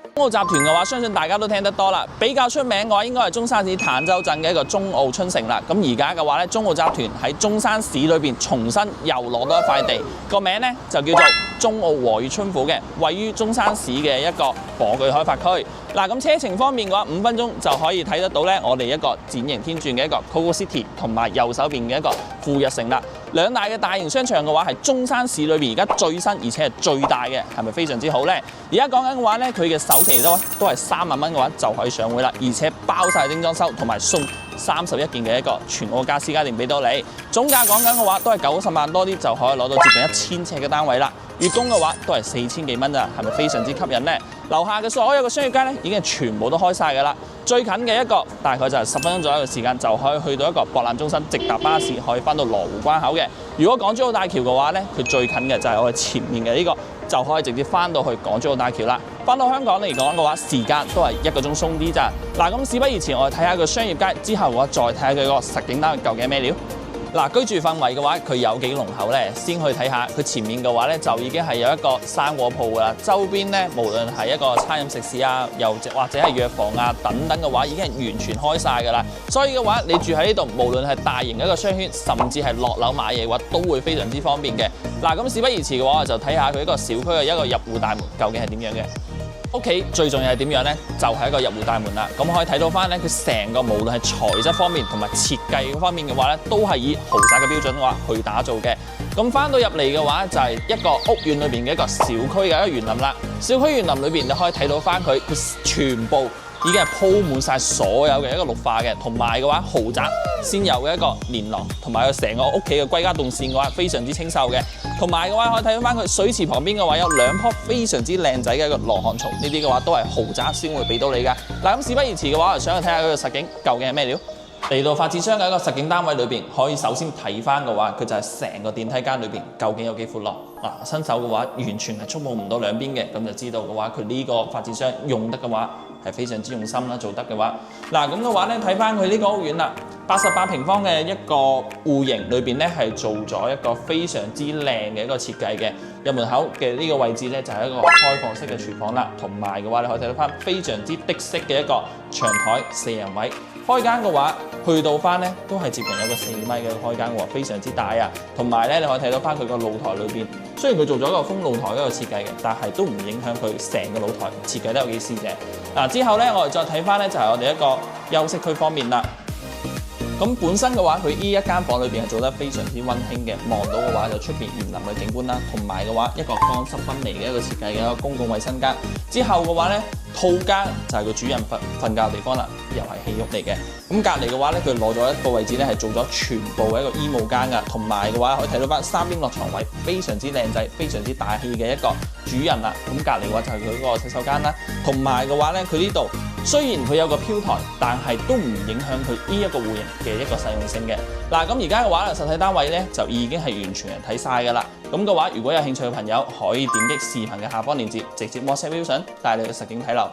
中澳集團嘅話，相信大家都聽得多啦。比較出名嘅話，應該係中山市坦洲鎮嘅一個中澳春城啦。咁而家嘅話咧，中澳集團喺中山市裏邊重新又攞到一塊地，個名咧就叫做中澳和悅春府嘅，位於中山市嘅一個火炬開發區。嗱，咁車程方面嘅話，5分鐘就可以睇得到咧，我哋一個展型天轉嘅一個 Coco City， 同埋右手邊嘅一個富日城啦。兩大嘅大型商場嘅話，係中山市裏邊而家最新而且係最大嘅，係咪非常之好呢？而家講緊嘅話咧，佢嘅首期都係3萬蚊嘅話就可以上會啦，而且包晒精裝修，同埋送31件嘅一個全澳家私家電俾到你。總價講緊嘅話都係90萬多啲就可以攞到接近1000尺嘅單位啦。月供嘅話都係4000幾蚊咋，係咪非常之吸引呢？樓下嘅所有嘅商業街咧已經係全部都開晒㗎啦。最近嘅一個大概就係10分鐘左右嘅時間就可以去到一個博覽中心，直達巴士可以翻到羅湖關口嘅。如果港珠澳大橋嘅話咧，佢最近嘅就係我哋前面嘅呢個，就可以直接翻到去港珠澳大橋啦。翻到香港嚟講嘅話，時間都係1個鐘鬆啲咋。嗱，咁事不宜遲，我哋睇下個商業街之後嘅話，再睇下佢個實景單究竟係咩料。嗱，居住範圍嘅話，佢有幾濃厚咧？先去睇下佢前面嘅話咧，就已經係有一個生果鋪㗎啦。周邊咧，無論係一個餐飲食肆啊，又或者係藥房啊等等嘅話，已經係完全開晒㗎啦。所以嘅話，你住喺呢度，無論係大型嘅一個商圈，甚至係落樓買嘢嘅話，都會非常之方便嘅。嗱，咁事不宜遲嘅話，我就睇下佢一個小區嘅一個入戶大門究竟係點樣嘅。屋企最重要係點樣呢？就係一個入戶大門啦。咁可以睇到翻咧，佢成個無論係材質方面同埋設計方面嘅話咧，都係以豪宅嘅標準嘅話去打造嘅。咁翻到入嚟嘅話，就係一個屋苑裏邊嘅一個小區嘅一個園林啦。小區園林裏邊你可以睇到翻佢全部已經係鋪滿晒所有嘅一個綠化嘅，同埋嘅話豪宅先有嘅一個連廊，同埋佢成個屋企嘅歸家動線嘅話非常之清秀嘅。同埋嘅話可以睇到翻佢水池旁邊嘅話有2棵非常之靚仔嘅一個羅漢松，呢啲嘅話都係豪宅先會俾到你㗎。嗱，咁事不宜遲嘅話，想去睇下佢嘅實景究竟係咩料。嚟到發展商嘅一個實景單位裏邊，可以首先睇翻嘅話，佢就係成個電梯間裏邊究竟有幾闊落。嗱，新手嘅話完全係觸碰唔到兩邊嘅，咁就知道嘅話，佢呢個發展商用得嘅話係非常之用心啦，做得嘅話。嗱，咁嘅話咧，睇翻佢呢個屋苑啦，88平方嘅一個戶型裏邊咧係做咗一個非常之靚嘅一個設計嘅。入門口嘅呢個位置咧就係一個開放式嘅廚房啦，同埋嘅話你可以睇到翻非常之的式嘅一個長台4人位。開間嘅話，去到翻咧都係接近有個4米嘅開間喎，非常之大啊！同埋咧，你可以睇到翻佢個露台裏邊，雖然佢做咗一個封露台嗰個設計嘅，但係都唔影響佢成個露台設計得有幾絲嘅。嗱，之後咧，我哋再睇翻咧就係我哋一個休息區方面啦。咁本身嘅話，佢呢一間房裏邊係做得非常之溫馨嘅，望到嘅話就出邊園林嘅景觀啦，同埋嘅話一個乾濕分離嘅一個設計嘅一個公共衛生間。之後嘅話咧，套間就係個主人瞓覺嘅地方啦，又係戲屋嚟嘅。咁隔離嘅話咧，佢攞咗一個位置咧係做咗全部嘅一個衣帽間㗎，同埋嘅話可以睇到翻3邊落床位，非常之靚仔、非常之大氣嘅一個主人啦。咁隔離嘅話就係佢嗰個洗手間啦，同埋嘅話咧，佢呢度雖然佢有個飄台，但係都唔影響佢呢一個戶型嘅一個實用性嘅。嗱，咁而家嘅話咧，實體單位咧就已經係完全睇晒㗎啦。咁嘅話，如果有興趣嘅朋友，可以點擊視頻嘅下方鏈接，直接 WhatsApp Wilson 帶你去實景睇樓。